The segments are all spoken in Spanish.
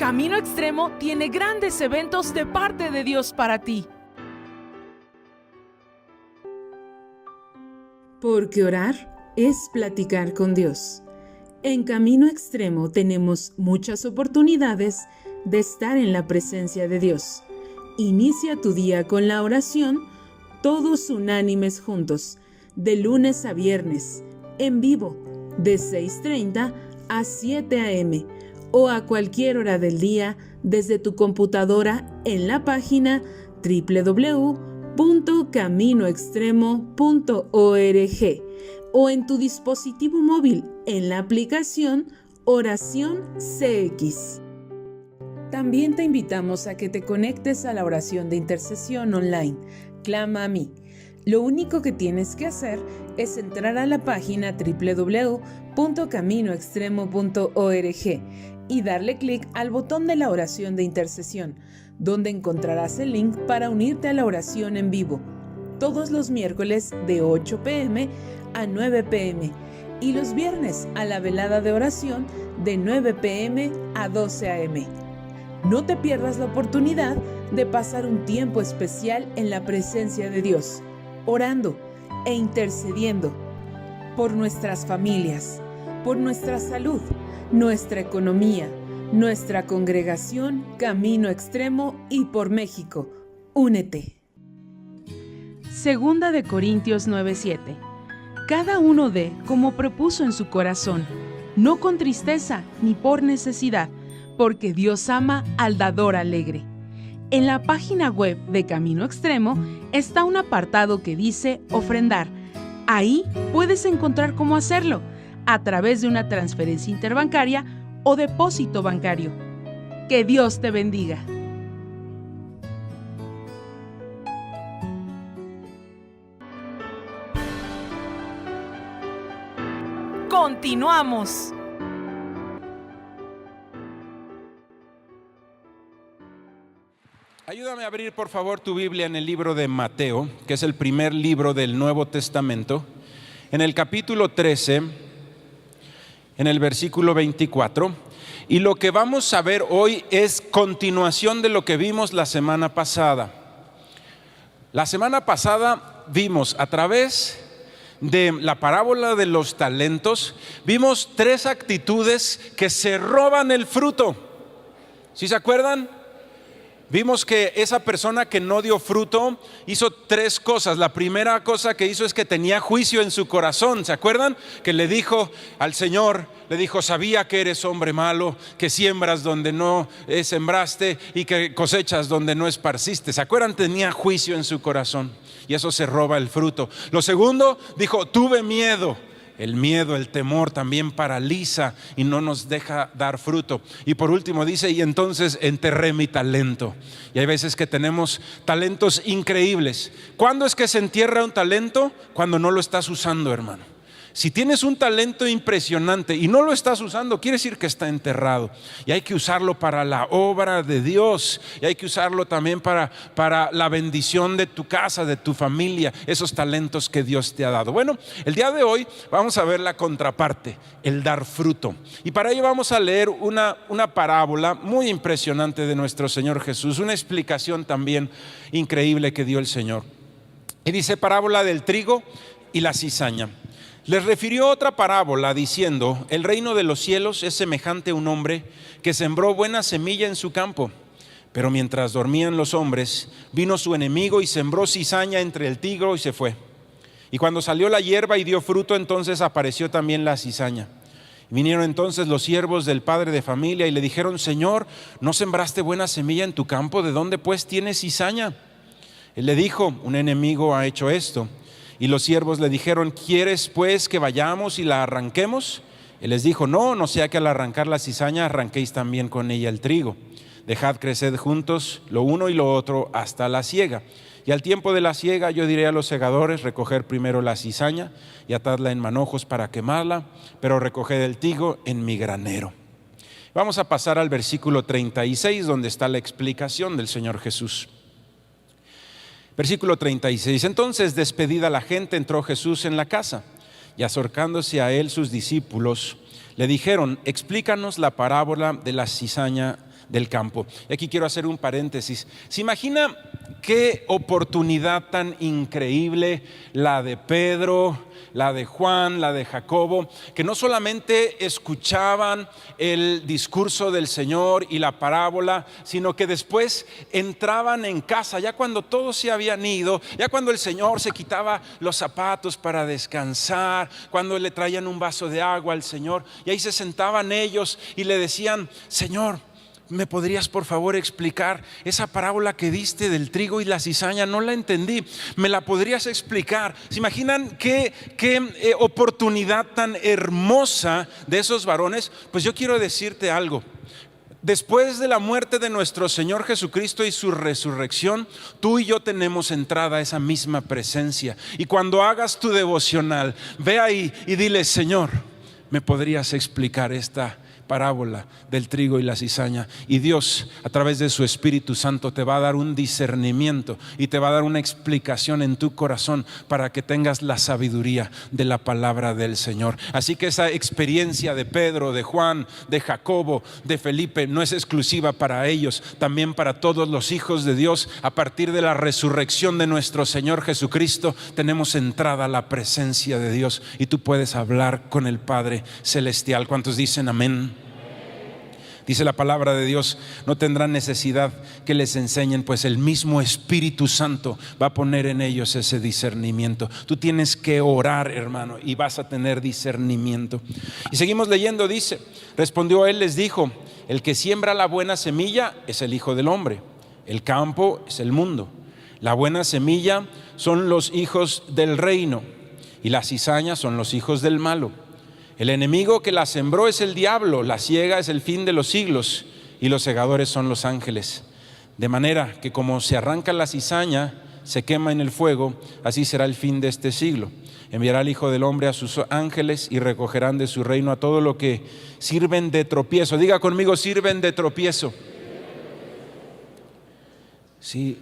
Camino Extremo tiene grandes eventos de parte de Dios para ti. Porque orar es platicar con Dios. En Camino Extremo tenemos muchas oportunidades de estar en la presencia de Dios. Inicia tu día con la oración, todos unánimes juntos, de lunes a viernes, en vivo, de 6:30 a 7 a.m. o a cualquier hora del día desde tu computadora en la página www.caminoextremo.org o en tu dispositivo móvil en la aplicación Oración CX. También te invitamos a que te conectes a la oración de intercesión online, Clama a mí. Lo único que tienes que hacer es entrar a la página www.caminoextremo.org y darle clic al botón de la oración de intercesión, donde encontrarás el link para unirte a la oración en vivo, todos los miércoles de 8 p.m. a 9 p.m. y los viernes a la velada de oración de 9 p.m. a 12 a.m. No te pierdas la oportunidad de pasar un tiempo especial en la presencia de Dios, orando e intercediendo por nuestras familias, por nuestra salud, nuestra economía, nuestra congregación Camino Extremo y por México. Únete. Segunda de Corintios 9:7. Cada uno dé como propuso en su corazón, no con tristeza ni por necesidad, porque Dios ama al dador alegre. En la página web de Camino Extremo está un apartado que dice ofrendar. Ahí puedes encontrar cómo hacerlo, a través de una transferencia interbancaria o depósito bancario. Que Dios te bendiga. Continuamos. Ayúdame a abrir, por favor, tu Biblia en el libro de Mateo, que es el primer libro del Nuevo Testamento, en el capítulo 13, en el versículo 24. Y lo que vamos a ver hoy es continuación de lo que vimos la semana pasada. La semana pasada vimos a través de la parábola de los talentos, vimos 3 actitudes que se roban el fruto. ¿Sí se acuerdan? Vimos que esa persona que no dio fruto hizo 3 cosas. La primera cosa que hizo es que tenía juicio en su corazón. ¿Se acuerdan? Que le dijo al Señor, le dijo: sabía que eres hombre malo, que siembras donde no sembraste y que cosechas donde no esparciste. ¿Se acuerdan? Tenía juicio en su corazón y eso se roba el fruto. Lo segundo, dijo: tuve miedo. El miedo, el temor también paraliza y no nos deja dar fruto. Y por último dice: y entonces enterré mi talento. Y hay veces que tenemos talentos increíbles. ¿Cuándo es que se entierra un talento? Cuando no lo estás usando, hermano. Si tienes un talento impresionante y no lo estás usando, quiere decir que está enterrado. Y hay que usarlo para la obra de Dios. Y hay que usarlo también para la bendición de tu casa, de tu familia. Esos talentos que Dios te ha dado. Bueno, el día de hoy vamos a ver la contraparte, el dar fruto. Y para ello vamos a leer una parábola muy impresionante de nuestro Señor Jesús. Una explicación también increíble que dio el Señor. Y dice: parábola del trigo y la cizaña. Les refirió otra parábola diciendo: el reino de los cielos es semejante a un hombre que sembró buena semilla en su campo. Pero mientras dormían los hombres, vino su enemigo y sembró cizaña entre el trigo y se fue. Y cuando salió la hierba y dio fruto, entonces apareció también la cizaña. Vinieron entonces los siervos del padre de familia y le dijeron: Señor, ¿no sembraste buena semilla en tu campo? ¿De dónde pues tienes cizaña? Él le dijo: un enemigo ha hecho esto. Y los siervos le dijeron: ¿quieres pues que vayamos y la arranquemos? Él les dijo: no sea que al arrancar la cizaña arranquéis también con ella el trigo. Dejad crecer juntos lo uno y lo otro hasta la siega. Y al tiempo de la siega yo diré a los segadores: recoger primero la cizaña y atadla en manojos para quemarla, pero recoged el trigo en mi granero. Vamos a pasar al versículo 36, donde está la explicación del Señor Jesús. Versículo 36. Entonces, despedida la gente, entró Jesús en la casa, y acercándose a él sus discípulos le dijeron: explícanos la parábola de la cizaña del campo. Y aquí quiero hacer un paréntesis. ¿Se imagina qué oportunidad tan increíble la de Pedro, la de Juan, la de Jacobo, que no solamente escuchaban el discurso del Señor y la parábola, sino que después entraban en casa, ya cuando todos se habían ido, ya cuando el Señor se quitaba los zapatos para descansar, cuando le traían un vaso de agua al Señor, y ahí se sentaban ellos y le decían: Señor, ¿me podrías por favor explicar esa parábola que diste del trigo y la cizaña? No la entendí, ¿me la podrías explicar? ¿Se imaginan qué oportunidad tan hermosa de esos varones? Pues yo quiero decirte algo. Después de la muerte de nuestro Señor Jesucristo y su resurrección, tú y yo tenemos entrada a esa misma presencia. Y cuando hagas tu devocional, ve ahí y dile: Señor, ¿me podrías explicar esta parábola del trigo y la cizaña? Y Dios, a través de su Espíritu Santo, te va a dar un discernimiento y te va a dar una explicación en tu corazón para que tengas la sabiduría de la palabra del Señor. Así que esa experiencia de Pedro, de Juan, de Jacobo, de Felipe no es exclusiva para ellos, también para todos los hijos de Dios. A partir de la resurrección de nuestro Señor Jesucristo, tenemos entrada a la presencia de Dios y tú puedes hablar con el Padre Celestial. ¿Cuántos dicen amén? Dice la palabra de Dios: no tendrán necesidad que les enseñen, pues el mismo Espíritu Santo va a poner en ellos ese discernimiento. Tú tienes que orar, hermano, y vas a tener discernimiento. Y seguimos leyendo, dice: respondió él, les dijo: el que siembra la buena semilla es el Hijo del Hombre. El campo es el mundo. La buena semilla son los hijos del reino, y la cizaña son los hijos del malo. El enemigo que la sembró es el diablo, la siega es el fin de los siglos, y los segadores son los ángeles. De manera que como se arranca la cizaña, se quema en el fuego, así será el fin de este siglo. Enviará el Hijo del Hombre a sus ángeles y recogerán de su reino a todo lo que sirven de tropiezo. Diga conmigo: sirven de tropiezo. Sí,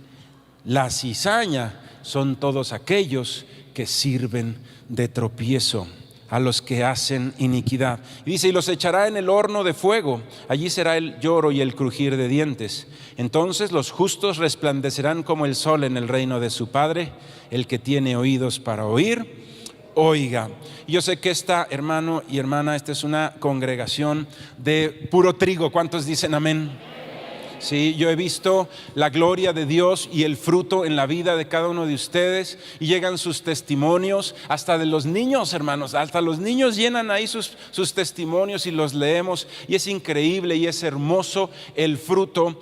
la cizaña son todos aquellos que sirven de tropiezo a los que hacen iniquidad. Y dice: y los echará en el horno de fuego, allí será el lloro y el crujir de dientes. Entonces los justos resplandecerán como el sol en el reino de su Padre. El que tiene oídos para oír, oiga. Y yo sé que esta, hermano y hermana, esta es una congregación de puro trigo. ¿Cuántos dicen amén? Sí, yo he visto la gloria de Dios y el fruto en la vida de cada uno de ustedes, y llegan sus testimonios, hasta de los niños, hermanos, hasta los niños llenan ahí sus testimonios y los leemos, y es increíble y es hermoso el fruto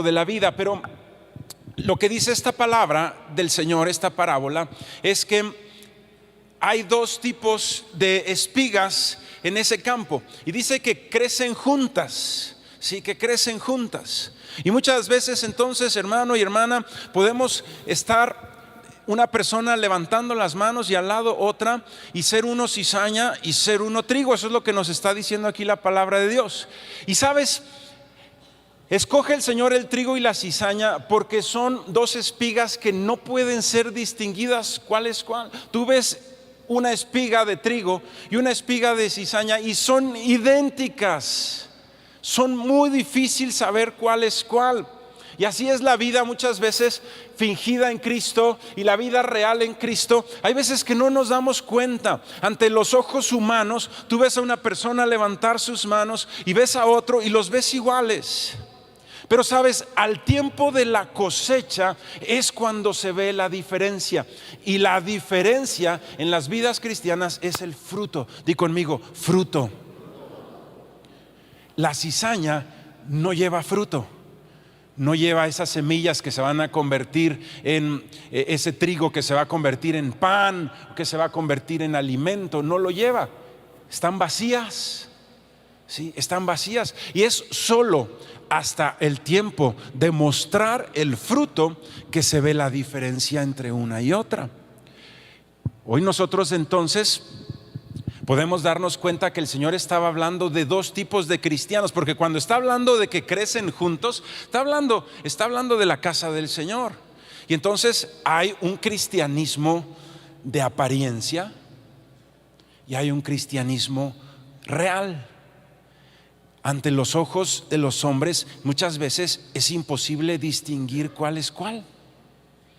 de la vida. Pero lo que dice esta palabra del Señor, esta parábola, es que hay dos tipos de espigas en ese campo, y dice que crecen juntas. Sí, que crecen juntas. Y muchas veces entonces, hermano y hermana, podemos estar una persona levantando las manos y al lado otra, y ser uno cizaña y ser uno trigo. Eso es lo que nos está diciendo aquí la palabra de Dios. Y sabes, escoge el Señor el trigo y la cizaña porque son dos espigas que no pueden ser distinguidas cuál es cuál. Tú ves una espiga de trigo y una espiga de cizaña y son idénticas. Son muy difícil saber cuál es cuál. Y así es la vida muchas veces fingida en Cristo y la vida real en Cristo. Hay veces que no nos damos cuenta. Ante los ojos humanos, tú ves a una persona levantar sus manos y ves a otro y los ves iguales. Pero sabes, al tiempo de la cosecha es cuando se ve la diferencia. Y la diferencia en las vidas cristianas es el fruto. Di conmigo: fruto. La cizaña no lleva fruto, no lleva esas semillas que se van a convertir en ese trigo que se va a convertir en pan, que se va a convertir en alimento. No lo lleva, están vacías. Sí, están vacías. Y es solo hasta el tiempo de mostrar el fruto que se ve la diferencia entre una y otra. Hoy nosotros entonces podemos darnos cuenta que el Señor estaba hablando de dos tipos de cristianos, porque cuando está hablando de que crecen juntos, está hablando de la casa del Señor. Y entonces hay un cristianismo de apariencia y hay un cristianismo real. Ante los ojos de los hombres muchas veces es imposible distinguir cuál es cuál.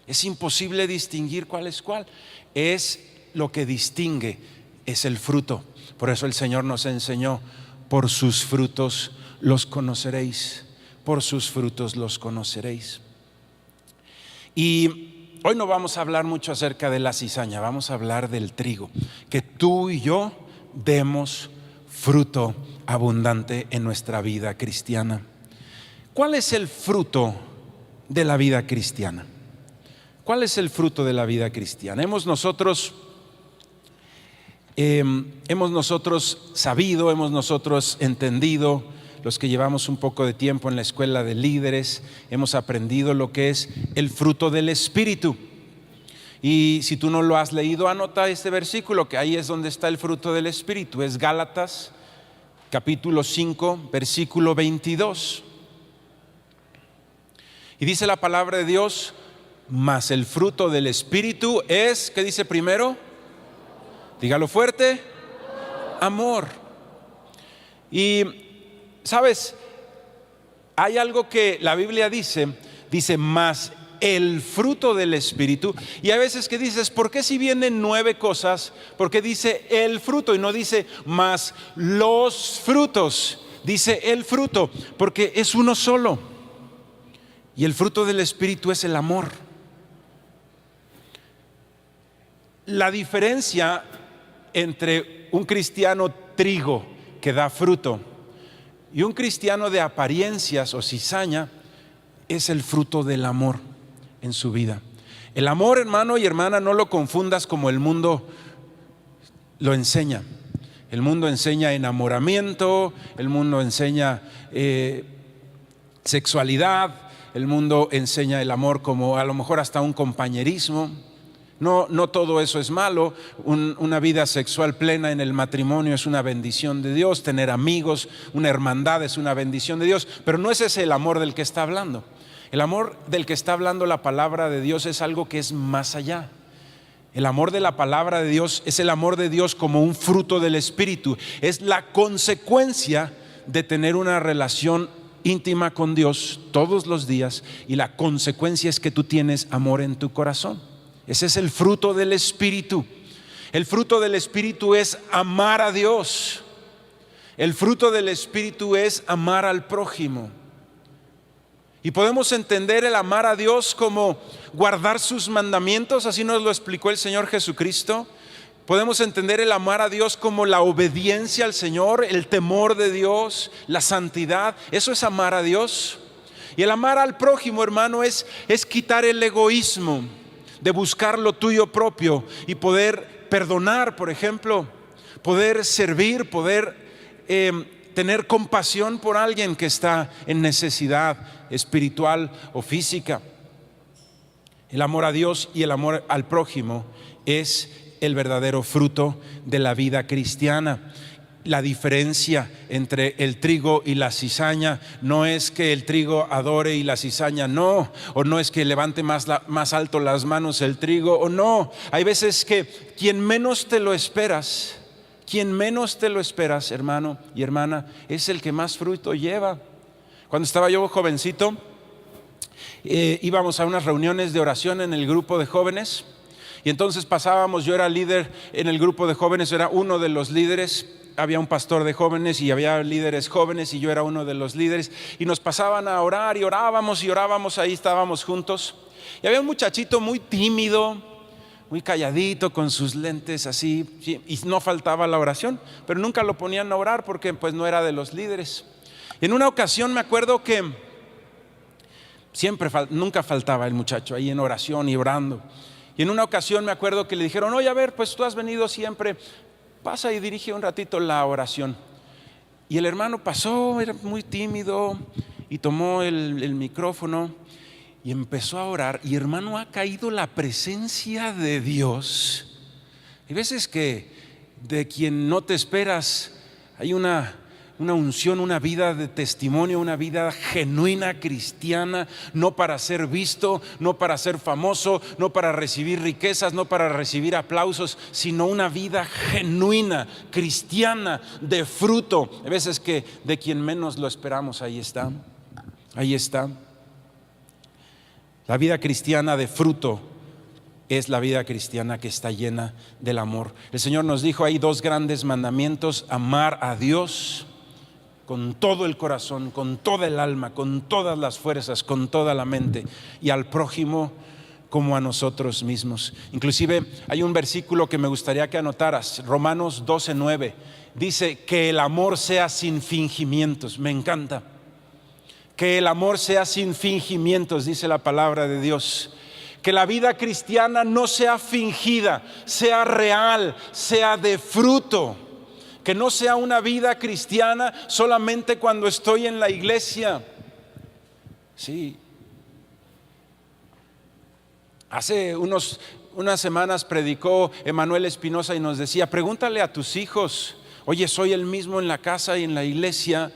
Es imposible distinguir cuál es cuál. Es lo que distingue, es el fruto. Por eso el Señor nos enseñó: por sus frutos los conoceréis. Por sus frutos los conoceréis. Y hoy no vamos a hablar mucho acerca de la cizaña, vamos a hablar del trigo. Que tú y yo demos fruto abundante en nuestra vida cristiana. ¿Cuál es el fruto de la vida cristiana? ¿Cuál es el fruto de la vida cristiana? Hemos nosotros sabido, hemos nosotros entendido, los que llevamos un poco de tiempo en la escuela de líderes, hemos aprendido lo que es el fruto del Espíritu. Y si tú no lo has leído, anota este versículo, que ahí es donde está el fruto del Espíritu. Es Gálatas capítulo 5, versículo 22. Y dice la palabra de Dios: mas el fruto del Espíritu es, ¿qué dice primero? Dígalo fuerte: amor. Y ¿sabes? Hay algo que la Biblia dice, mas el fruto del Espíritu. Y hay veces que dices, ¿por qué si vienen 9 cosas? ¿Por qué dice el fruto y no dice más los frutos? Dice el fruto, porque es uno solo. Y el fruto del Espíritu es el amor. La diferencia entre un cristiano trigo que da fruto y un cristiano de apariencias o cizaña es el fruto del amor en su vida. El amor, hermano y hermana, no lo confundas como el mundo lo enseña. El mundo enseña enamoramiento, el mundo enseña sexualidad, el mundo enseña el amor como a lo mejor hasta un compañerismo. No todo eso es malo. Una vida sexual plena en el matrimonio es una bendición de Dios. Tener amigos, una hermandad es una bendición de Dios. Pero no es ese el amor del que está hablando. El amor del que está hablando la palabra de Dios es algo que es más allá. El amor de la palabra de Dios es el amor de Dios como un fruto del Espíritu. Es la consecuencia de tener una relación íntima con Dios todos los días. Y la consecuencia es que tú tienes amor en tu corazón. Ese es el fruto del Espíritu. El fruto del Espíritu es amar a Dios. El fruto del Espíritu es amar al prójimo. Y podemos entender el amar a Dios como guardar sus mandamientos, así nos lo explicó el Señor Jesucristo. Podemos entender el amar a Dios como la obediencia al Señor, el temor de Dios, la santidad. Eso es amar a Dios. Y el amar al prójimo, hermano, es quitar el egoísmo de buscar lo tuyo propio y poder perdonar, por ejemplo, poder servir, poder tener compasión por alguien que está en necesidad espiritual o física. El amor a Dios y el amor al prójimo es el verdadero fruto de la vida cristiana. La diferencia entre el trigo y la cizaña no es que el trigo adore y la cizaña no, o no es que levante más alto las manos el trigo, o no. Hay veces que quien menos te lo esperas, hermano y hermana, es el que más fruto lleva. Cuando estaba yo jovencito, íbamos a unas reuniones de oración en el grupo de jóvenes, y entonces pasábamos, yo era líder en el grupo de jóvenes, era uno de los líderes. Había un pastor de jóvenes y había líderes jóvenes y yo era uno de los líderes, y nos pasaban a orar y orábamos, ahí estábamos juntos, y había un muchachito muy tímido, muy calladito, con sus lentes así, y no faltaba la oración, pero nunca lo ponían a orar porque pues no era de los líderes. Y en una ocasión me acuerdo que nunca faltaba el muchacho ahí en oración y orando, y en una ocasión me acuerdo que le dijeron: oye, a ver, pues tú has venido siempre, pasa y dirige un ratito la oración. Y el hermano pasó, era muy tímido, y tomó el micrófono y empezó a orar. Y hermano, ha caído la presencia de Dios. Hay veces que de quien no te esperas hay una unción, una vida de testimonio, una vida genuina cristiana, no para ser visto, no para ser famoso, no para recibir riquezas, no para recibir aplausos, sino una vida genuina, cristiana, de fruto. Hay veces que de quien menos lo esperamos, ahí está. La vida cristiana de fruto es la vida cristiana que está llena del amor. El Señor nos dijo, hay 2 grandes mandamientos: amar a Dios con todo el corazón, con toda el alma, con todas las fuerzas, con toda la mente, y al prójimo como a nosotros mismos. Inclusive hay un versículo que me gustaría que anotaras, Romanos 12:9, dice que el amor sea sin fingimientos. Me encanta. Que el amor sea sin fingimientos, dice la palabra de Dios. Que la vida cristiana no sea fingida, sea real, sea de fruto. Que no sea una vida cristiana solamente cuando estoy en la iglesia. Sí. Hace unas semanas predicó Emanuel Espinosa y nos decía, pregúntale a tus hijos, oye, ¿soy el mismo en la casa y en la iglesia?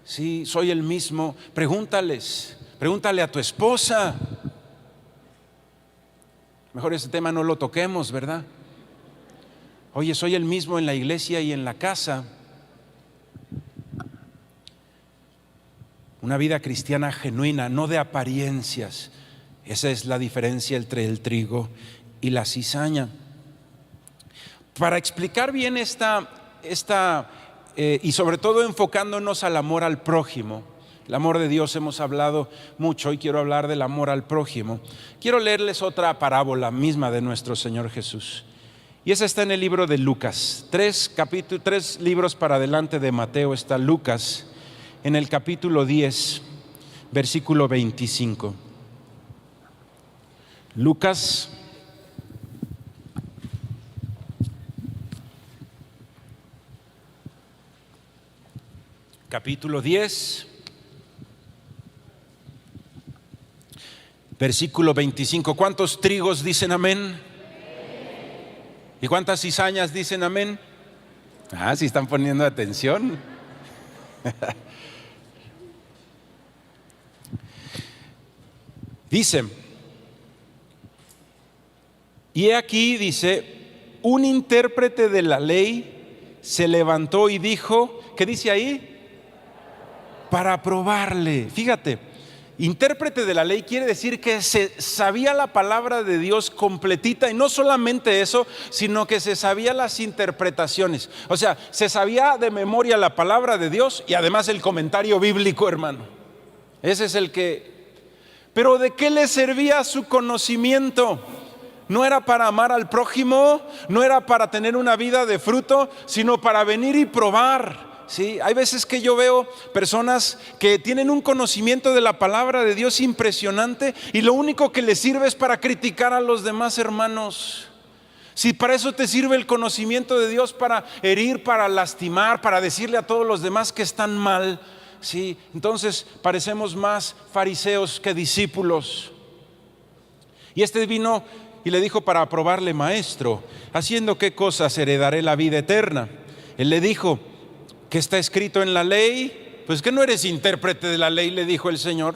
Sí, soy el mismo. Pregúntale a tu esposa. Mejor ese tema no lo toquemos, ¿verdad? Oye, soy el mismo en la iglesia y en la casa. Una vida cristiana genuina, no de apariencias. Esa es la diferencia entre el trigo y la cizaña. Para explicar bien y sobre todo enfocándonos al amor al prójimo, el amor de Dios hemos hablado mucho y quiero hablar del amor al prójimo. Quiero leerles otra parábola misma de nuestro Señor Jesús. Y esa está en el libro de Lucas. 3 libros para adelante de Mateo está Lucas, en el capítulo 10, versículo 25. Lucas capítulo 10, versículo 25. ¿Cuántos trigos dicen amén? ¿Y cuántas cizañas dicen amén? Sí están poniendo atención. Dice, y aquí dice, un intérprete de la ley se levantó y dijo, ¿qué dice ahí? Para probarle. Fíjate, intérprete de la ley quiere decir que se sabía la palabra de Dios completita, y no solamente eso, sino que se sabía las interpretaciones. O sea, se sabía de memoria la palabra de Dios y además el comentario bíblico, hermano. Ese es el que... Pero ¿de qué le servía su conocimiento? No era para amar al prójimo, no era para tener una vida de fruto, sino para venir y probar. Sí, hay veces que yo veo personas que tienen un conocimiento de la palabra de Dios impresionante y lo único que les sirve es para criticar a los demás hermanos. Si para eso te sirve el conocimiento de Dios, para herir, para lastimar, para decirle a todos los demás que están mal, sí, entonces parecemos más fariseos que discípulos. Y este vino y le dijo para probarle, maestro, ¿haciendo qué cosas heredaré la vida eterna? Él le dijo, ¿qué está escrito en la ley? Pues que no eres intérprete de la ley, le dijo el Señor.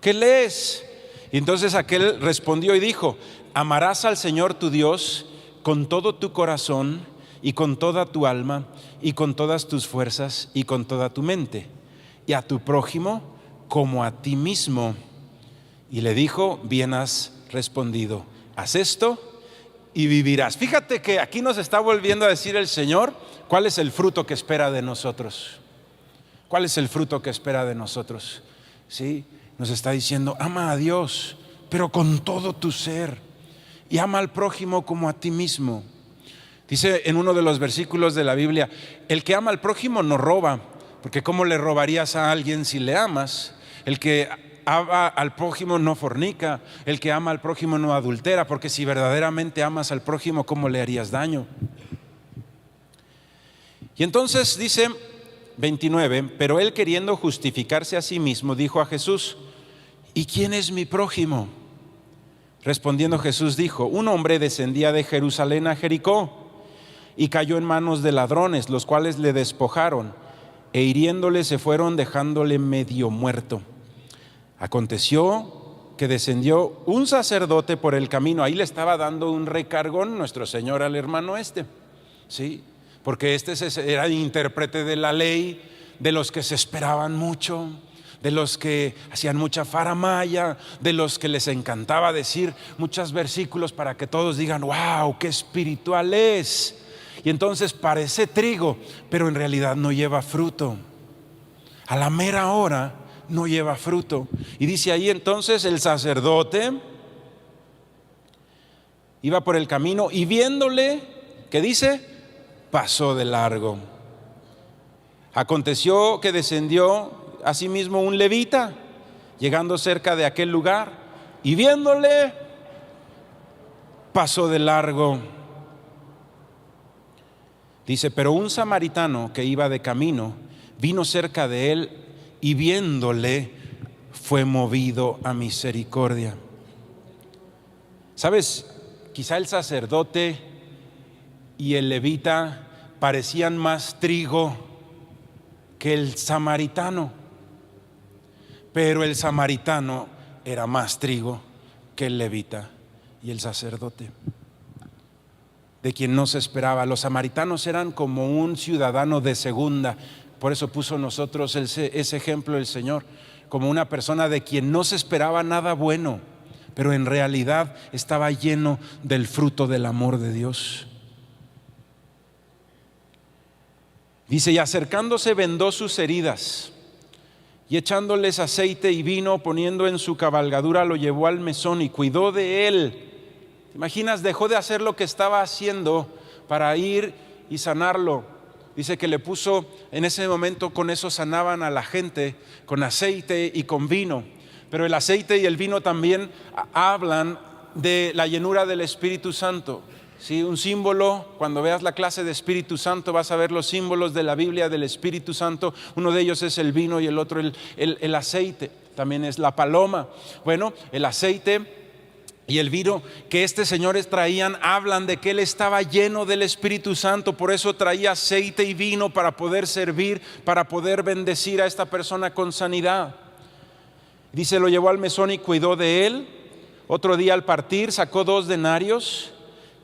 ¿Qué lees? Y entonces aquel respondió y dijo, amarás al Señor tu Dios con todo tu corazón y con toda tu alma y con todas tus fuerzas y con toda tu mente, y a tu prójimo como a ti mismo. Y le dijo, bien has respondido, haz esto y vivirás. Fíjate que aquí nos está volviendo a decir el Señor cuál es el fruto que espera de nosotros. ¿Cuál es el fruto que espera de nosotros? Sí, nos está diciendo, ama a Dios, pero con todo tu ser, y ama al prójimo como a ti mismo. Dice en uno de los versículos de la Biblia, el que ama al prójimo no roba, porque ¿cómo le robarías a alguien si le amas? El que ama al prójimo no fornica, el que ama al prójimo no adultera, porque si verdaderamente amas al prójimo, ¿cómo le harías daño? Y entonces dice 29, pero él, queriendo justificarse a sí mismo, dijo a Jesús, ¿y quién es mi prójimo? Respondiendo Jesús dijo, un hombre descendía de Jerusalén a Jericó y cayó en manos de ladrones, los cuales le despojaron e hiriéndole se fueron dejándole medio muerto. Aconteció que descendió un sacerdote por el camino. Ahí le estaba dando un recargón nuestro Señor al hermano ¿sí? Porque era intérprete de la ley, de los que se esperaban mucho, de los que hacían mucha faramaya, de los que les encantaba decir muchos versículos para que todos digan: wow, qué espiritual es. Y entonces parece trigo, pero en realidad no lleva fruto. A la mera hora no lleva fruto. Y dice ahí entonces: el sacerdote iba por el camino y viéndole, ¿qué dice? Pasó de largo. Aconteció que descendió asimismo un levita, llegando cerca de aquel lugar, y viéndole, pasó de largo. Dice: pero un samaritano que iba de camino vino cerca de él y viéndole fue movido a misericordia. ¿Sabes? Quizá el sacerdote y el levita parecían más trigo que el samaritano, pero el samaritano era más trigo que el levita y el sacerdote, de quien no se esperaba. Los samaritanos eran como un ciudadano de segunda. Por eso puso nosotros ese ejemplo el Señor, como una persona de quien no se esperaba nada bueno, pero en realidad estaba lleno del fruto del amor de Dios. Dice: y acercándose vendó sus heridas, y echándoles aceite y vino, poniendo en su cabalgadura, lo llevó al mesón y cuidó de él. ¿Te imaginas? Dejó de hacer lo que estaba haciendo para ir y sanarlo. Dice que le puso, en ese momento con eso sanaban a la gente, con aceite y con vino. Pero el aceite y el vino también hablan de la llenura del Espíritu Santo. ¿Sí? Un símbolo, cuando veas la clase de Espíritu Santo vas a ver los símbolos de la Biblia del Espíritu Santo. Uno de ellos es el vino y el otro el aceite. También es la paloma. Bueno, el aceite y el vino que señores traían hablan de que él estaba lleno del Espíritu Santo. Por eso traía aceite y vino para poder servir, para poder bendecir a esta persona con sanidad. Dice: lo llevó al mesón y cuidó de él. Otro día al partir sacó 2 denarios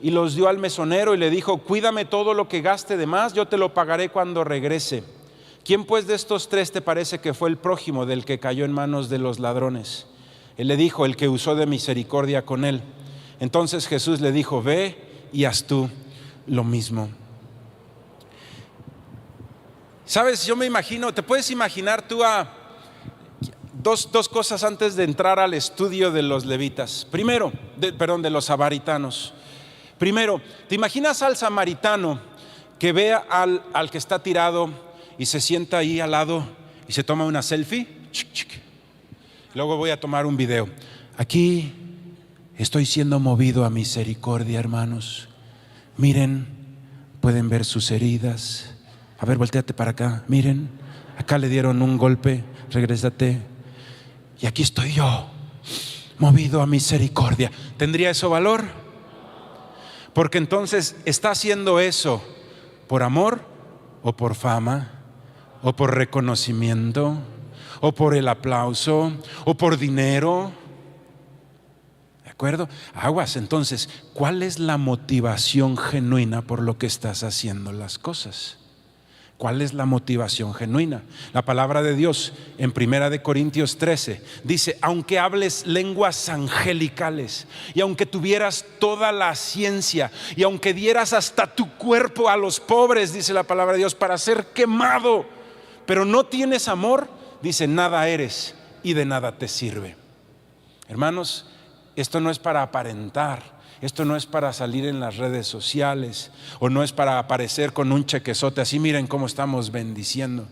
y los dio al mesonero y le dijo: cuídame todo lo que gaste de más, yo te lo pagaré cuando regrese. ¿Quién pues de estos 3 te parece que fue el prójimo del que cayó en manos de los ladrones? Él le dijo: el que usó de misericordia con él. Entonces Jesús le dijo: ve y haz tú lo mismo. Sabes, yo me imagino, te puedes imaginar tú a dos cosas antes de entrar al estudio de los levitas. Primero, de los samaritanos. Primero, ¿te imaginas al samaritano que ve al que está tirado y se sienta ahí al lado y se toma una selfie? Luego voy a tomar un video. Aquí estoy siendo movido a misericordia, hermanos. Miren, pueden ver sus heridas. A ver, volteate para acá. Miren, acá le dieron un golpe. Regrésate. Y aquí estoy yo, movido a misericordia. ¿Tendría eso valor? Porque entonces está haciendo eso por amor o por fama o por reconocimiento o por el aplauso o por dinero. ¿De acuerdo? Aguas. Entonces, ¿cuál es la motivación genuina por lo que estás haciendo las cosas? ¿Cuál es la motivación genuina? La palabra de Dios en 1 Corintios 13 dice: aunque hables lenguas angelicales y aunque tuvieras toda la ciencia y aunque dieras hasta tu cuerpo a los pobres, dice la palabra de Dios, para ser quemado, pero no tienes amor, dice, nada eres y de nada te sirve. Hermanos, esto no es para aparentar. Esto no es para salir en las redes sociales o no es para aparecer con un chequezote así, miren cómo estamos bendiciendo.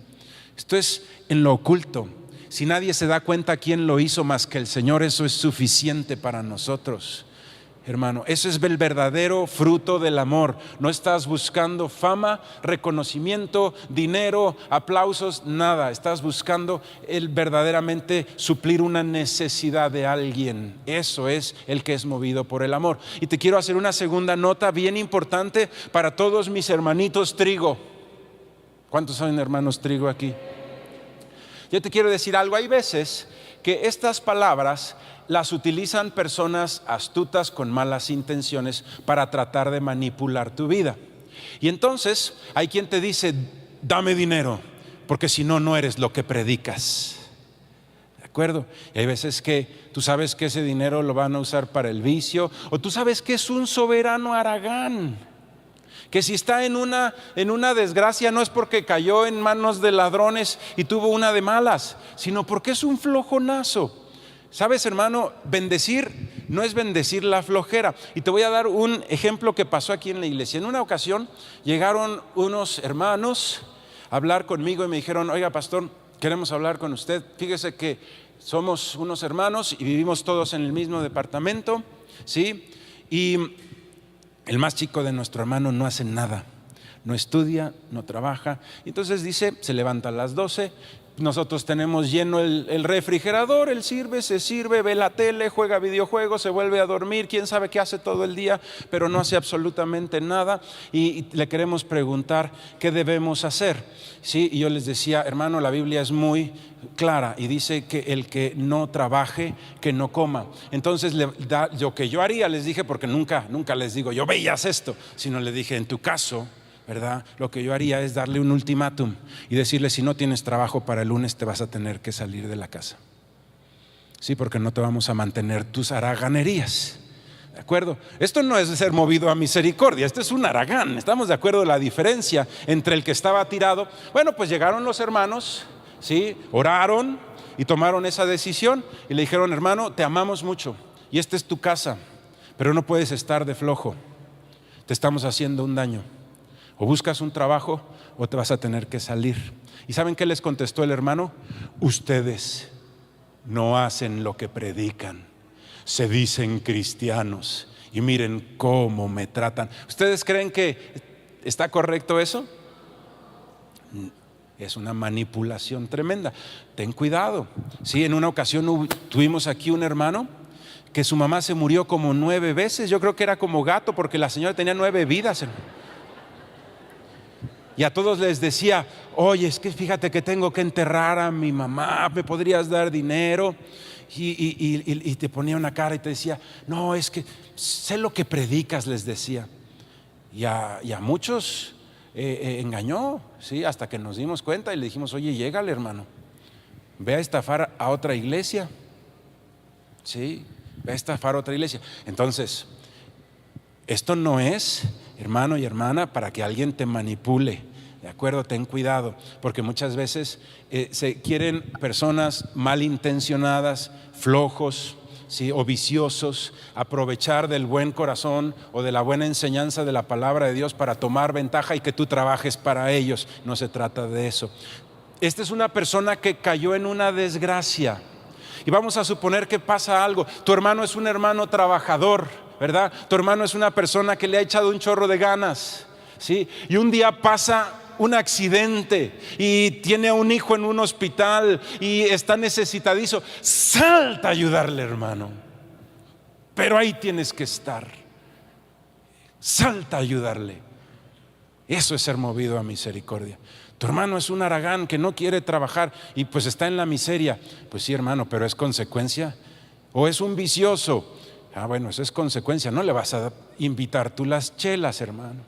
Esto es en lo oculto. Si nadie se da cuenta quién lo hizo más que el Señor, eso es suficiente para nosotros. Hermano, eso es el verdadero fruto del amor. No estás buscando fama, reconocimiento, dinero, aplausos, nada. Estás buscando el verdaderamente suplir una necesidad de alguien. Eso es el que es movido por el amor. Y te quiero hacer una segunda nota bien importante para todos mis hermanitos trigo. ¿Cuántos son hermanos trigo aquí? Yo te quiero decir algo, hay veces que estas palabras las utilizan personas astutas con malas intenciones para tratar de manipular tu vida. Y entonces hay quien te dice, dame dinero, porque si no, no eres lo que predicas. ¿De acuerdo? Y hay veces que tú sabes que ese dinero lo van a usar para el vicio, o tú sabes que es un soberano haragán, que si está en una desgracia no es porque cayó en manos de ladrones y tuvo una de malas, sino porque es un flojonazo. ¿Sabes, hermano? Bendecir no es bendecir la flojera. Y te voy a dar un ejemplo que pasó aquí en la iglesia. En una ocasión llegaron unos hermanos a hablar conmigo y me dijeron, oiga, pastor, queremos hablar con usted. Fíjese que somos unos hermanos y vivimos todos en el mismo departamento, ¿sí? Y el más chico de nuestro hermano no hace nada, no estudia, no trabaja. Entonces dice, se levanta a las 12. Nosotros tenemos lleno el refrigerador, él sirve, se sirve, ve la tele, juega videojuegos, se vuelve a dormir, quién sabe qué hace todo el día, pero no hace absolutamente nada. Y le queremos preguntar qué debemos hacer. ¿Sí? Y yo les decía, hermano, la Biblia es muy clara y dice que el que no trabaje, que no coma. Entonces lo que yo haría, les dije, porque nunca les digo, yo veías esto, sino le dije, en tu caso, ¿verdad? Lo que yo haría es darle un ultimátum y decirle, si no tienes trabajo para el lunes te vas a tener que salir de la casa. Sí, porque no te vamos a mantener tus haraganerías. ¿De acuerdo? Esto no es de ser movido a misericordia, esto es un haragán. ¿Estamos de acuerdo? La diferencia entre el que estaba tirado. Bueno, pues llegaron los hermanos, ¿sí? Oraron y tomaron esa decisión y le dijeron, hermano, te amamos mucho y esta es tu casa, pero no puedes estar de flojo, te estamos haciendo un daño. O buscas un trabajo o te vas a tener que salir. ¿Y saben qué les contestó el hermano? Ustedes no hacen lo que predican, se dicen cristianos y miren cómo me tratan. ¿Ustedes creen que está correcto eso? Es una manipulación tremenda. Ten cuidado. Sí, en una ocasión tuvimos aquí un hermano que su mamá se murió como 9 veces. Yo creo que era como gato porque la señora tenía 9 vidas. Y a todos les decía, oye, es que fíjate que tengo que enterrar a mi mamá, ¿me podrías dar dinero? Y te ponía una cara y te decía, no, es que sé lo que predicas, les decía. Y a muchos engañó, ¿sí? Hasta que nos dimos cuenta y le dijimos, oye, llégale, hermano, ve a estafar a otra iglesia, ¿sí? Ve a estafar a otra iglesia. Entonces, esto no es, hermano y hermana, para que alguien te manipule. ¿De acuerdo? Ten cuidado, porque muchas veces se quieren personas malintencionadas, flojos, ¿sí? O viciosos, aprovechar del buen corazón o de la buena enseñanza de la palabra de Dios para tomar ventaja y que tú trabajes para ellos. No se trata de eso. Esta es una persona que cayó en una desgracia. Y vamos a suponer que pasa algo. Tu hermano es un hermano trabajador, ¿verdad? Tu hermano es una persona que le ha echado un chorro de ganas, ¿sí? Y un día pasa un accidente y tiene a un hijo en un hospital y está necesitadizo. Salta a ayudarle, hermano. Pero ahí tienes que estar. Salta a ayudarle. Eso es ser movido a misericordia. Tu hermano es un haragán que no quiere trabajar y pues está en la miseria. Pues sí, hermano, pero es consecuencia. O es un vicioso. Bueno, eso es consecuencia. No le vas a invitar tú las chelas, hermano.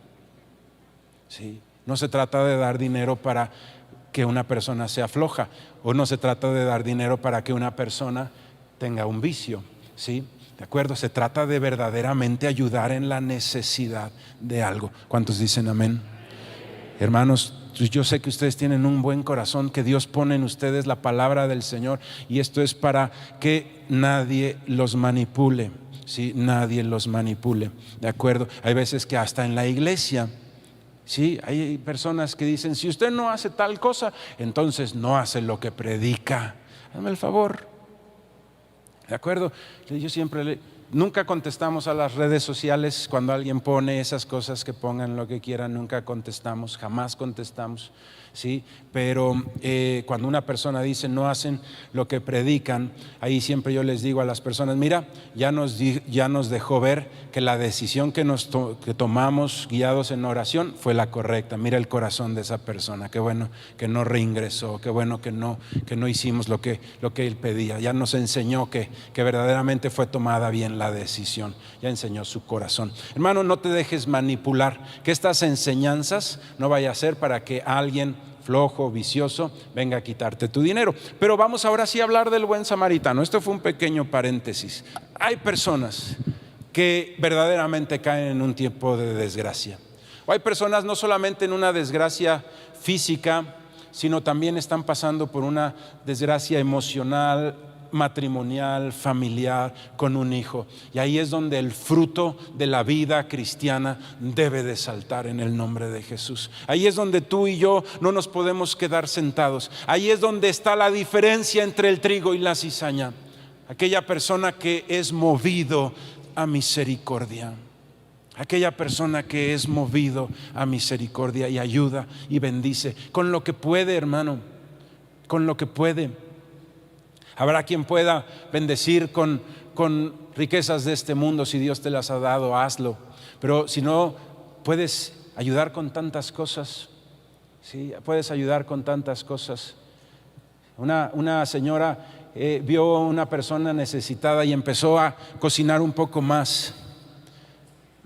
Sí. No se trata de dar dinero para que una persona sea floja, o no se trata de dar dinero para que una persona tenga un vicio, ¿sí? ¿De acuerdo? Se trata de verdaderamente ayudar en la necesidad de algo. ¿Cuántos dicen amén? Hermanos, yo sé que ustedes tienen un buen corazón, que Dios pone en ustedes la palabra del Señor, y esto es para que nadie los manipule, ¿sí? Nadie los manipule, ¿de acuerdo? Hay veces que hasta en la iglesia, sí, hay personas que dicen, si usted no hace tal cosa, entonces no hace lo que predica. Hazme el favor. ¿De acuerdo? Yo siempre Nunca contestamos a las redes sociales cuando alguien pone esas cosas, que pongan lo que quieran, nunca contestamos, jamás contestamos, ¿sí? Pero cuando una persona dice no hacen lo que predican, ahí siempre yo les digo a las personas, mira, ya nos dejó ver que la decisión que tomamos guiados en oración fue la correcta. Mira el corazón de esa persona, qué bueno que no reingresó, qué bueno que no hicimos lo que él pedía. Ya nos enseñó que verdaderamente fue tomada bien la decisión, ya enseñó su corazón. Hermano, no te dejes manipular, que estas enseñanzas no vaya a ser para que alguien flojo, vicioso, venga a quitarte tu dinero. Pero vamos ahora sí a hablar del buen samaritano. Esto fue un pequeño paréntesis. Hay personas que verdaderamente caen en un tiempo de desgracia. O hay personas no solamente en una desgracia física, sino también están pasando por una desgracia emocional, matrimonial, familiar, con un hijo. Y ahí es donde el fruto de la vida cristiana debe de saltar en el nombre de Jesús. Ahí es donde tú y yo no nos podemos quedar sentados. Ahí es donde está la diferencia entre el trigo y la cizaña. Aquella persona que es movido a misericordia. Aquella persona que es movido a misericordia y ayuda y bendice con lo que puede, hermano, con lo que puede. Habrá quien pueda bendecir con riquezas de este mundo. Si Dios te las ha dado, hazlo. Pero si no, puedes ayudar con tantas cosas. Sí, puedes ayudar con tantas cosas. Una señora vio a una persona necesitada y empezó a cocinar un poco más.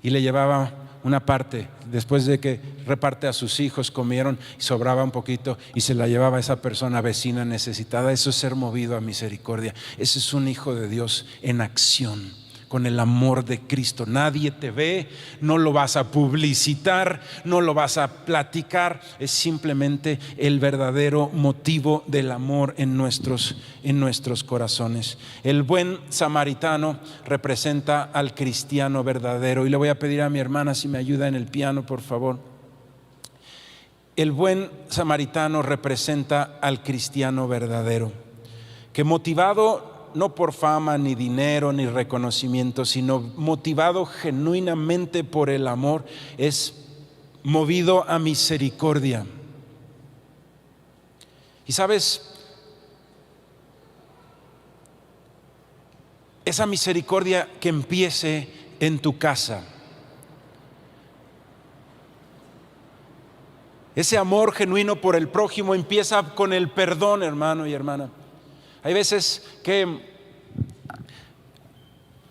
Y le llevaba una parte, después de que reparte a sus hijos, comieron y sobraba un poquito y se la llevaba a esa persona vecina necesitada. Eso es ser movido a misericordia. Ese es un hijo de Dios en acción, con el amor de Cristo. Nadie te ve, no lo vas a publicitar, no lo vas a platicar. Es simplemente el verdadero motivo del amor en nuestros corazones. El buen samaritano representa al cristiano verdadero. Y le voy a pedir a mi hermana si me ayuda en el piano, por favor. El buen samaritano representa al cristiano verdadero, que motivado no por fama, ni dinero, ni reconocimiento, sino motivado genuinamente por el amor, es movido a misericordia. Y sabes, esa misericordia que empiece en tu casa, ese amor genuino por el prójimo empieza con el perdón, hermano y hermana. Hay veces que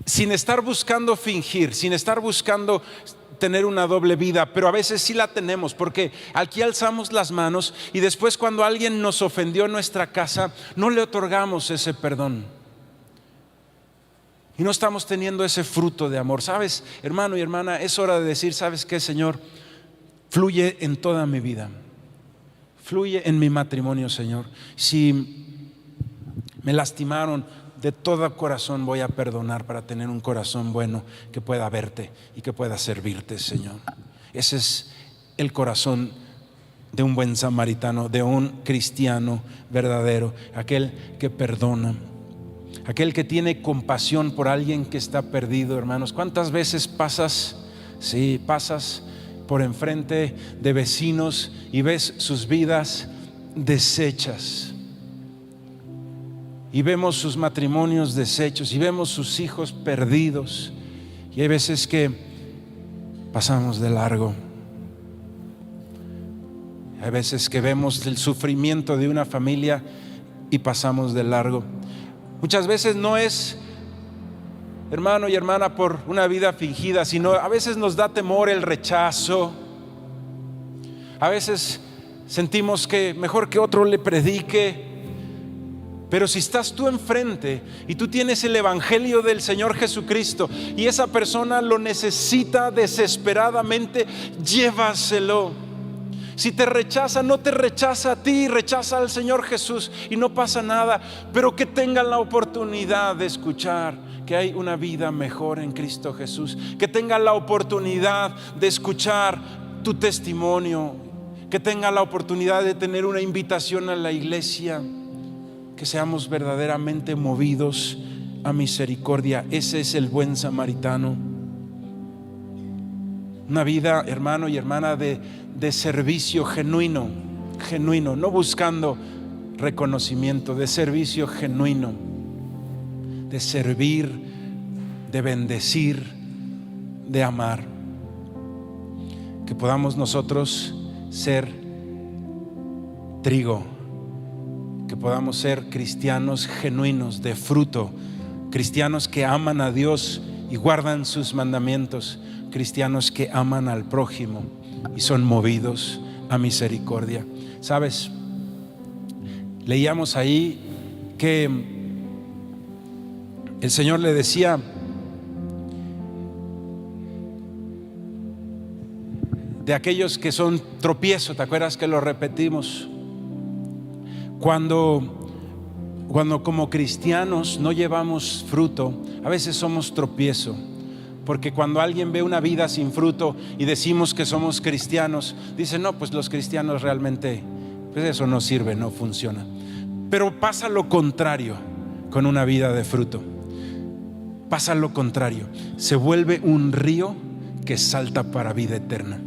sin estar buscando fingir, sin estar buscando tener una doble vida, pero a veces sí la tenemos, porque aquí alzamos las manos y después cuando alguien nos ofendió en nuestra casa, no le otorgamos ese perdón. Y no estamos teniendo ese fruto de amor. ¿Sabes, hermano y hermana? Es hora de decir, ¿sabes qué, Señor? Fluye en toda mi vida. Fluye en mi matrimonio, Señor. Si me lastimaron, de todo corazón voy a perdonar para tener un corazón bueno que pueda verte y que pueda servirte, Señor. Ese es el corazón de un buen samaritano, de un cristiano verdadero, aquel que perdona, aquel que tiene compasión por alguien que está perdido, hermanos. ¿Cuántas veces pasas por enfrente de vecinos y ves sus vidas deshechas? Y vemos sus matrimonios deshechos y vemos sus hijos perdidos. Y hay veces que pasamos de largo. Hay veces que vemos el sufrimiento de una familia y pasamos de largo. Muchas veces no es, hermano y hermana, por una vida fingida, sino a veces nos da temor el rechazo. A veces sentimos que mejor que otro le predique. Pero si estás tú enfrente y tú tienes el evangelio del Señor Jesucristo y esa persona lo necesita desesperadamente, llévaselo. Si te rechaza, no te rechaza a ti, rechaza al Señor Jesús y no pasa nada. Pero que tengan la oportunidad de escuchar que hay una vida mejor en Cristo Jesús. Que tengan la oportunidad de escuchar tu testimonio. Que tengan la oportunidad de tener una invitación a la iglesia. Que seamos verdaderamente movidos a misericordia. Ese es el buen samaritano. Una vida, hermano y hermana, de servicio genuino, no buscando reconocimiento, de servicio genuino, de servir, de bendecir, de amar. Que podamos nosotros ser trigo, que podamos ser cristianos genuinos, de fruto, cristianos que aman a Dios y guardan sus mandamientos, cristianos que aman al prójimo y son movidos a misericordia. ¿Sabes? Leíamos ahí que el Señor le decía de aquellos que son tropiezo. ¿Te acuerdas que lo repetimos? Cuando como cristianos no llevamos fruto, a veces somos tropiezo. Porque cuando alguien ve una vida sin fruto y decimos que somos cristianos, dicen, no, pues los cristianos realmente, pues eso no sirve, no funciona. Pero pasa lo contrario con una vida de fruto. Pasa lo contrario. Se vuelve un río que salta para vida eterna.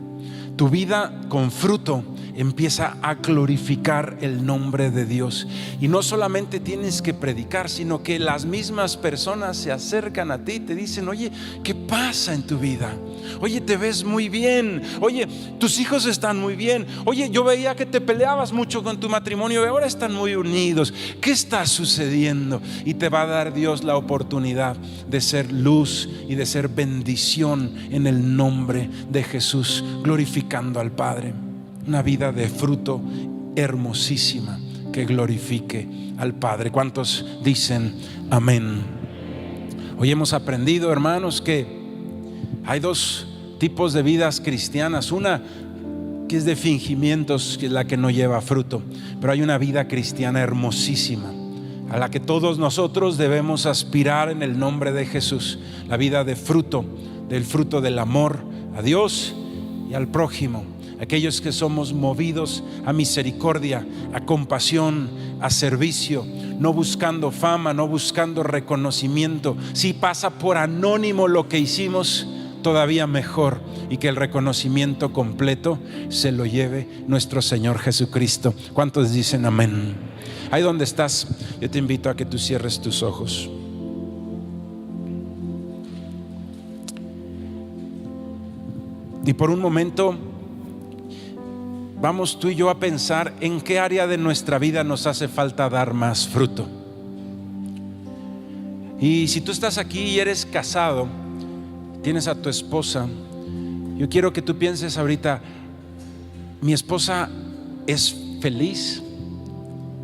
Tu vida con fruto empieza a glorificar el nombre de Dios. Y no solamente tienes que predicar, sino que las mismas personas se acercan a ti y te dicen, oye, ¿qué pasa en tu vida? Oye, te ves muy bien. Oye, tus hijos están muy bien. Oye, yo veía que te peleabas mucho con tu matrimonio y ahora están muy unidos. ¿Qué está sucediendo? Y te va a dar Dios la oportunidad de ser luz y de ser bendición en el nombre de Jesús, glorificando al Padre. Una vida de fruto hermosísima que glorifique al Padre. ¿Cuántos dicen amén? Hoy hemos aprendido, hermanos, que hay dos tipos de vidas cristianas. Una que es de fingimientos, que es la que no lleva fruto. Pero hay una vida cristiana hermosísima a la que todos nosotros debemos aspirar en el nombre de Jesús. La vida de fruto, del fruto del amor a Dios y al prójimo. Aquellos que somos movidos a misericordia, a compasión, a servicio, no buscando fama, no buscando reconocimiento. Si pasa por anónimo lo que hicimos, todavía mejor, y que el reconocimiento completo se lo lleve nuestro Señor Jesucristo. ¿Cuántos dicen amén? Ahí donde estás, yo te invito a que tú cierres tus ojos. Y por un momento vamos tú y yo a pensar en qué área de nuestra vida nos hace falta dar más fruto. Y si tú estás aquí y eres casado, tienes a tu esposa, yo quiero que tú pienses ahorita, mi esposa es feliz,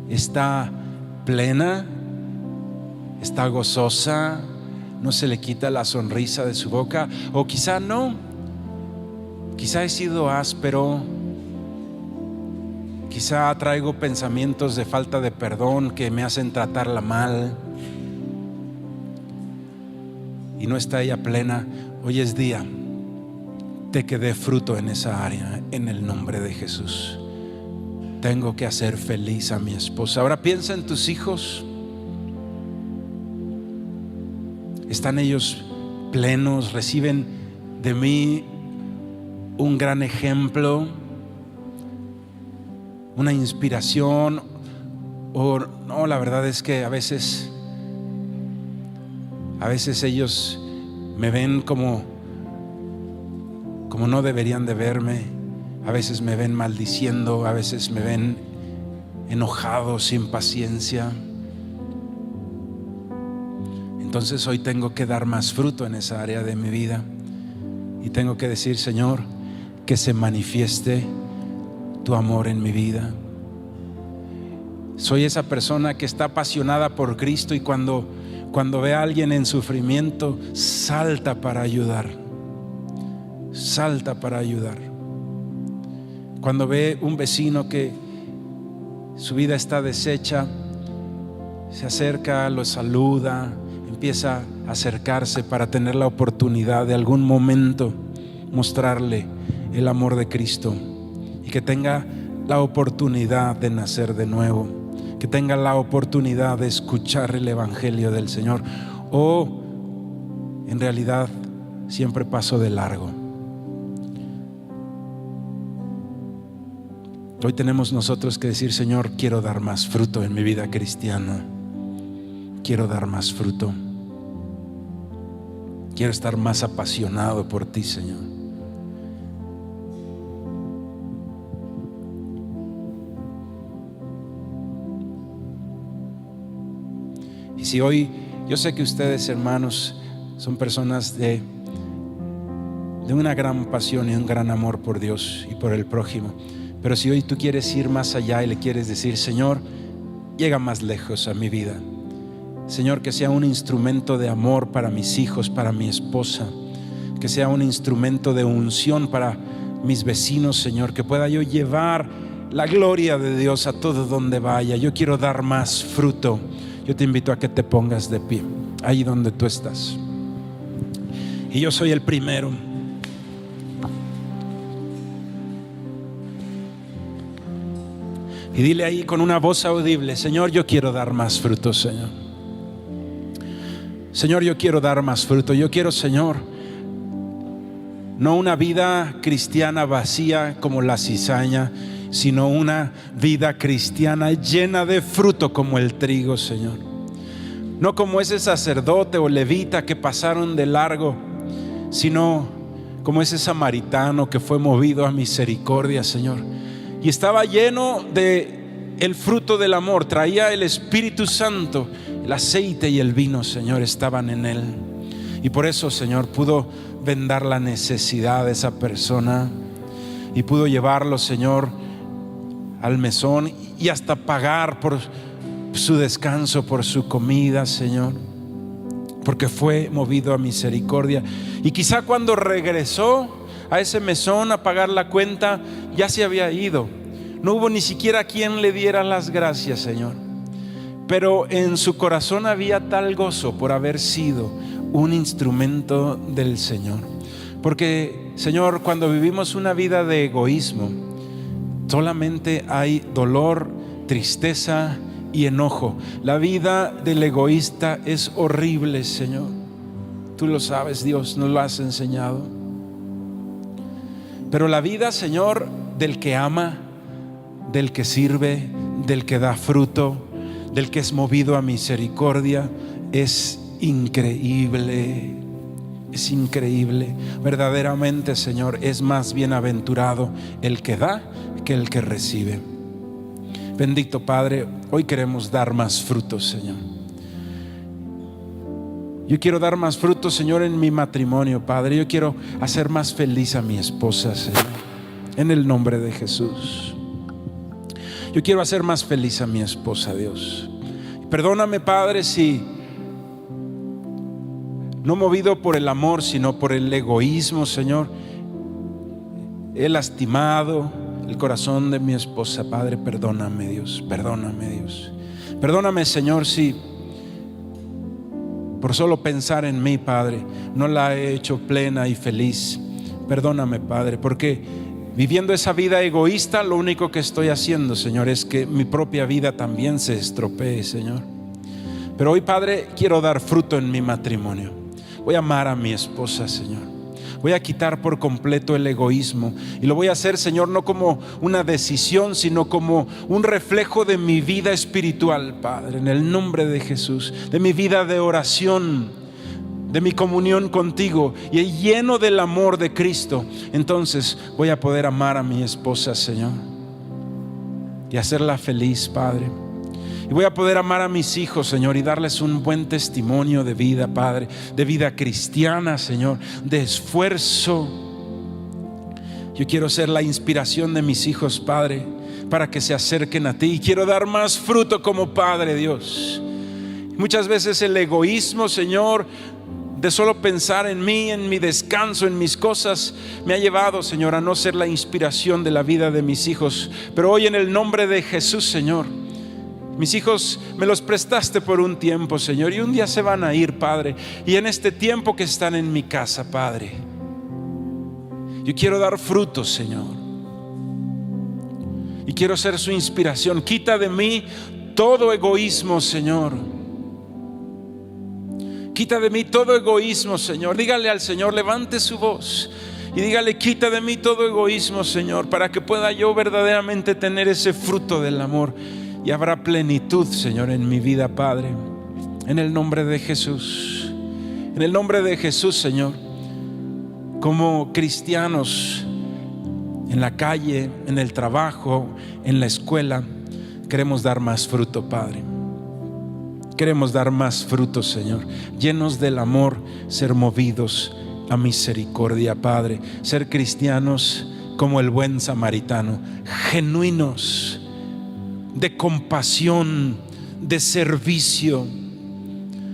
está plena, está gozosa, no se le quita la sonrisa de su boca, o quizá no, quizá he sido áspero, quizá traigo pensamientos de falta de perdón que me hacen tratarla mal y no está ella plena. Hoy es día de que dé fruto en esa área, en el nombre de Jesús. Tengo que hacer feliz a mi esposa. Ahora piensa en tus hijos. ¿Están ellos plenos? ¿Reciben de mí un gran ejemplo, una inspiración? O no, la verdad es que a veces ellos me ven como no deberían de verme. A veces me ven maldiciendo, a veces me ven enojado, sin paciencia. Entonces hoy tengo que dar más fruto en esa área de mi vida y tengo que decir, Señor, que se manifieste tu amor en mi vida. Soy esa persona que está apasionada por Cristo y cuando ve a alguien en sufrimiento, salta para ayudar. Salta para ayudar. Cuando ve un vecino que su vida está deshecha, se acerca, lo saluda, empieza a acercarse para tener la oportunidad de algún momento mostrarle el amor de Cristo y que tenga la oportunidad de nacer de nuevo, que tenga la oportunidad de escuchar el evangelio del Señor. o en realidad siempre paso de largo. Hoy tenemos nosotros que decir: Señor, quiero dar más fruto en mi vida cristiana. Quiero dar más fruto. Quiero estar más apasionado por ti, Señor. Y si hoy, yo sé que ustedes, hermanos, son personas de una gran pasión y un gran amor por Dios y por el prójimo, pero si hoy tú quieres ir más allá y le quieres decir: Señor, llega más lejos a mi vida. Señor, que sea un instrumento de amor para mis hijos, para mi esposa, que sea un instrumento de unción para mis vecinos, Señor, que pueda yo llevar la gloria de Dios a todo donde vaya. Yo quiero dar más fruto. Yo te invito a que te pongas de pie, ahí donde tú estás. Y yo soy el primero. Y dile ahí con una voz audible: Señor, yo quiero dar más fruto, Señor. Señor, yo quiero dar más fruto. Yo quiero, Señor, no una vida cristiana vacía como la cizaña, sino una vida cristiana llena de fruto como el trigo, Señor. No como ese sacerdote o levita que pasaron de largo, sino como ese samaritano que fue movido a misericordia, Señor, y estaba lleno de el fruto del amor. Traía el Espíritu Santo, el aceite y el vino, Señor, estaban en él. Y por eso, Señor, pudo vendar la necesidad de esa persona y pudo llevarlo, Señor, al mesón y hasta pagar por su descanso, por su comida, Señor, porque fue movido a misericordia. Y quizá cuando regresó a ese mesón a pagar la cuenta, ya se había ido. No hubo ni siquiera quien le diera las gracias, Señor. Pero en su corazón había tal gozo por haber sido un instrumento del Señor. Porque, Señor, cuando vivimos una vida de egoísmo, solamente hay dolor, tristeza y enojo. La vida del egoísta es horrible, Señor. Tú lo sabes, Dios, nos lo has enseñado. Pero la vida, Señor, del que ama, del que sirve, del que da fruto, del que es movido a misericordia, es increíble. Es increíble. Verdaderamente, Señor, es más bienaventurado el que da que el que recibe. Bendito Padre, hoy queremos dar más frutos, Señor. Yo quiero dar más frutos, Señor, en mi matrimonio, Padre. Yo quiero hacer más feliz a mi esposa, Señor, en el nombre de Jesús. Yo quiero hacer más feliz a mi esposa, Dios. Perdóname, Padre, si no movido por el amor, sino por el egoísmo, Señor, he lastimado el corazón de mi esposa. Padre, perdóname, Dios. Perdóname, Dios. Perdóname, Señor, si por solo pensar en mí, Padre, no la he hecho plena y feliz. Perdóname, Padre, porque viviendo esa vida egoísta, lo único que estoy haciendo, Señor, es que mi propia vida también se estropee, Señor. Pero hoy, Padre, quiero dar fruto en mi matrimonio. Voy a amar a mi esposa, Señor. Voy a quitar por completo el egoísmo. Y lo voy a hacer, Señor, no como una decisión, sino como un reflejo de mi vida espiritual, Padre, en el nombre de Jesús. De mi vida de oración, de mi comunión contigo, y lleno del amor de Cristo. Entonces voy a poder amar a mi esposa, Señor, y hacerla feliz, Padre. Y voy a poder amar a mis hijos, Señor, y darles un buen testimonio de vida, Padre, de vida cristiana, Señor, de esfuerzo. Yo quiero ser la inspiración de mis hijos, Padre, para que se acerquen a ti. Y quiero dar más fruto como Padre, Dios. Muchas veces el egoísmo, Señor, de solo pensar en mí, en mi descanso, en mis cosas, me ha llevado, Señor, a no ser la inspiración de la vida de mis hijos. Pero hoy, en el nombre de Jesús, Señor, mis hijos me los prestaste por un tiempo, Señor, y un día se van a ir, Padre. Y en este tiempo que están en mi casa, Padre, yo quiero dar frutos, Señor, y quiero ser su inspiración. Quita de mí todo egoísmo, Señor. Quita de mí todo egoísmo, Señor. Dígale al Señor, levante su voz y dígale: quita de mí todo egoísmo, Señor, para que pueda yo verdaderamente tener ese fruto del amor y habrá plenitud, Señor, en mi vida, Padre. En el nombre de Jesús, en el nombre de Jesús, Señor, como cristianos en la calle, en el trabajo, en la escuela, queremos dar más fruto, Padre. Queremos dar más fruto, Señor, llenos del amor, ser movidos a misericordia, Padre. Ser cristianos como el buen samaritano, genuinos, de compasión, de servicio.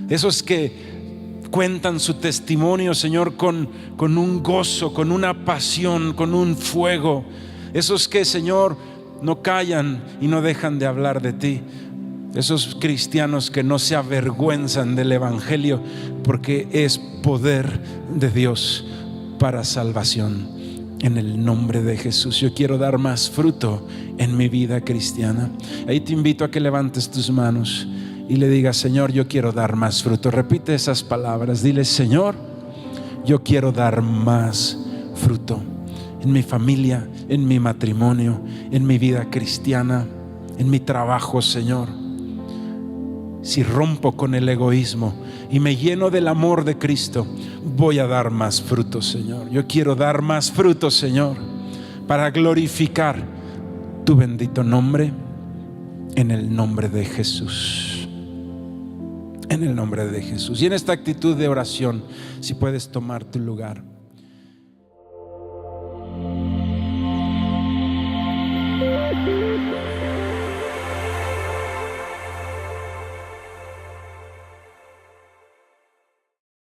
Esos que cuentan su testimonio, Señor, con un gozo, con una pasión, con un fuego. Esos que, Señor, no callan y no dejan de hablar de ti. Esos cristianos que no se avergüenzan del evangelio, porque es poder de Dios para salvación. En el nombre de Jesús, yo quiero dar más fruto en mi vida cristiana. Ahí te invito a que levantes tus manos y le digas: Señor, yo quiero dar más fruto. Repite esas palabras, dile: Señor, yo quiero dar más fruto en mi familia, en mi matrimonio, en mi vida cristiana, en mi trabajo, Señor. Si rompo con el egoísmo y me lleno del amor de Cristo, voy a dar más fruto, Señor. Yo quiero dar más fruto, Señor, para glorificar tu bendito nombre, en el nombre de Jesús. En el nombre de Jesús. Y en esta actitud de oración, si puedes tomar tu lugar.